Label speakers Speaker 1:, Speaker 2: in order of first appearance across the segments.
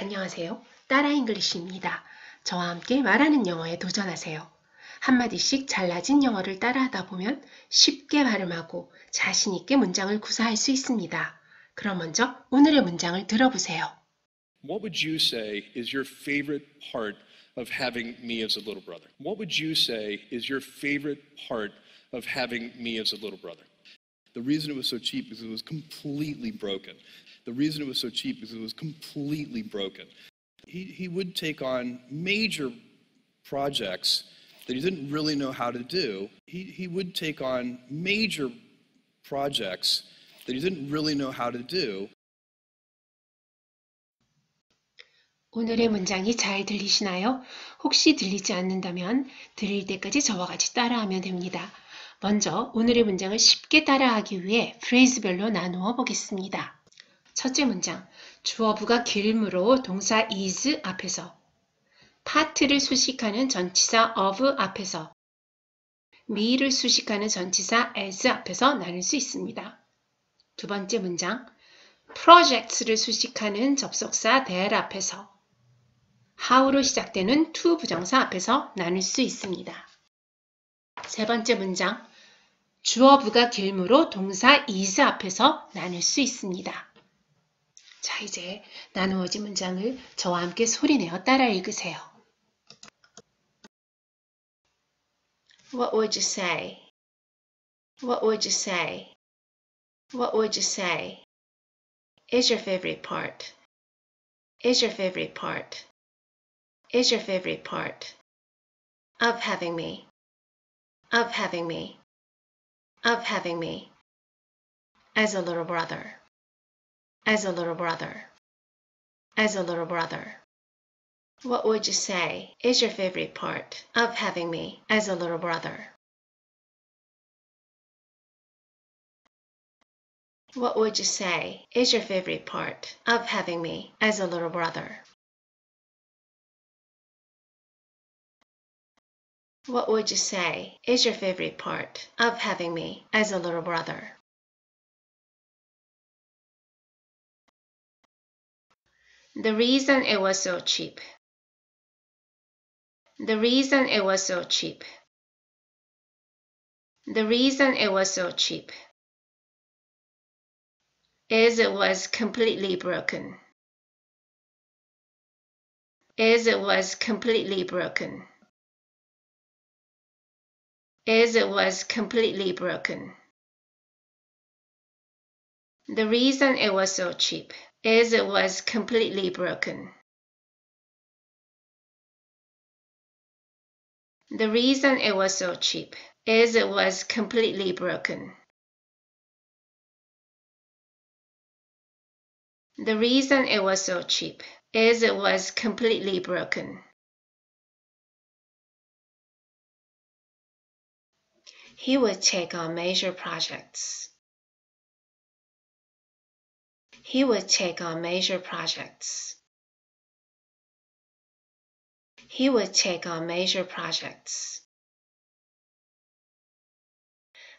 Speaker 1: 안녕하세요. 따라 잉글리시입니다. 저와 함께 말하는 영어에 도전하세요. 한마디씩 잘라진 영어를 따라하다 보면 쉽게 발음하고 자신 있게 문장을 구사할 수 있습니다. 그럼 먼저 오늘의 문장을 들어보세요.
Speaker 2: What would you say is your favorite part of having me as a little brother? What would you say is your favorite part of having me as a little brother? The reason it was so cheap is it was completely broken. The reason it was so cheap is it was completely broken. He would take on major projects that he didn't really know how to do. He would take on major projects that he didn't really know how to do.
Speaker 1: 오늘의 문장이 잘 들리시나요? 혹시 들리지 않는다면 들릴 때까지 저와 같이 따라하면 됩니다. 먼저 오늘의 문장을 쉽게 따라하기 위해 프레이즈별로 나누어 보겠습니다. 첫째 문장, 주어부가 길므로 동사 is 앞에서, part를 수식하는 전치사 of 앞에서, me를 수식하는 전치사 as 앞에서 나눌 수 있습니다. 두 번째 문장, projects를 수식하는 접속사 that 앞에서, how로 시작되는 to 부정사 앞에서 나눌 수 있습니다. 세 번째 문장, 주어부가 길므로 동사 is 앞에서 나눌 수 있습니다. 자, 이제 나누어진 문장을 저와 함께 소리내어 따라 읽으세요. What would you say? What would you say? What would you say? Is your favorite part? Is your favorite part? Is your favorite part? Of having me. Of having me. Of having me. As a little brother. As a little brother. As a little brother. What would you say is your favorite part of having me as a little brother? What would you say is your favorite part of having me as a little brother? What would you say is your favorite part of having me as a little brother? The reason it was so cheap. The reason it was so cheap. The reason it was so cheap is it was completely broken. Is it was completely broken. Is it was completely broken. The reason it was so cheap is it was completely broken. The reason it was so cheap is it was completely broken. The reason it was so cheap is it was completely broken. He would take on major projects. He would take on major projects. He would take on major projects.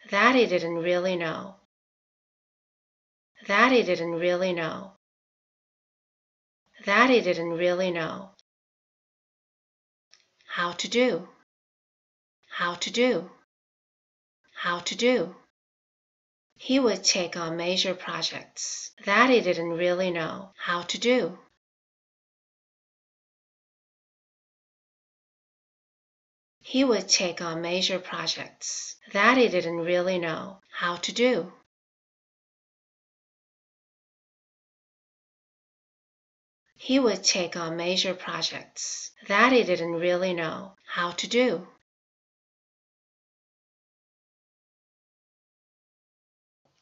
Speaker 1: That he didn't really know. That he didn't really know. That he didn't really know. How to do. How to do. How to do. He would take on major projects that he didn't really know how to do. He would take on major projects that he didn't really know how to do. He would take on major projects that he didn't really know how to do.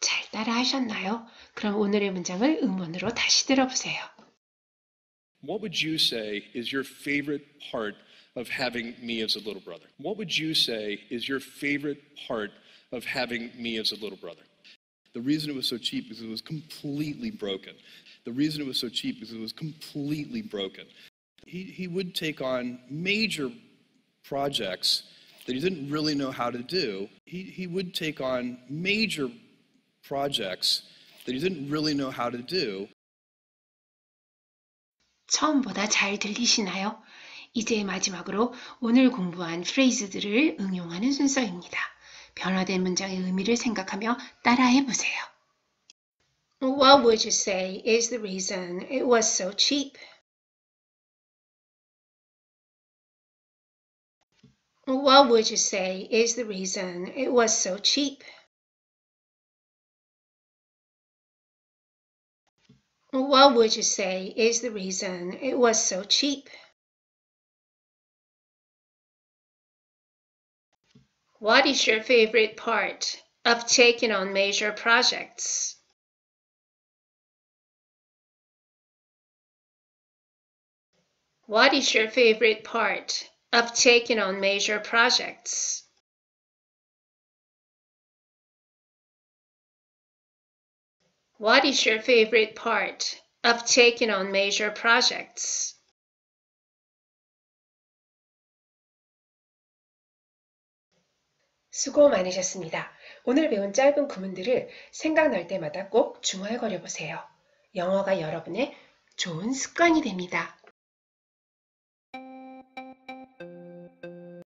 Speaker 1: 잘 따라하셨나요? 그럼 오늘의 문장을 음원으로 다시 들어보세요.
Speaker 2: What would you say is your favorite part of having me as a little brother? What would you say is your favorite part of having me as a little brother? The reason it was so cheap is it was completely broken. The reason it was so cheap is it was completely broken. He would take on major projects that he didn't really know how to do. He would take on major projects that he didn't really know how to do.
Speaker 1: 처음보다 잘 들리시나요? 이제 마지막으로 오늘 공부한 프레이즈들을 응용하는 순서입니다. 변화된 문장의 의미를 생각하며 따라해 보세요. What would you say is the reason it was so cheap? What would you say is the reason it was so cheap? What would you say is the reason it was so cheap? What is your favorite part of taking on major projects? What is your favorite part of taking on major projects? What is your favorite part of taking on major projects? 수고 많으셨습니다. 오늘 배운 짧은 구문들을 생각날 때마다 꼭 중얼거려 보세요. 영어가 여러분의 좋은 습관이 됩니다.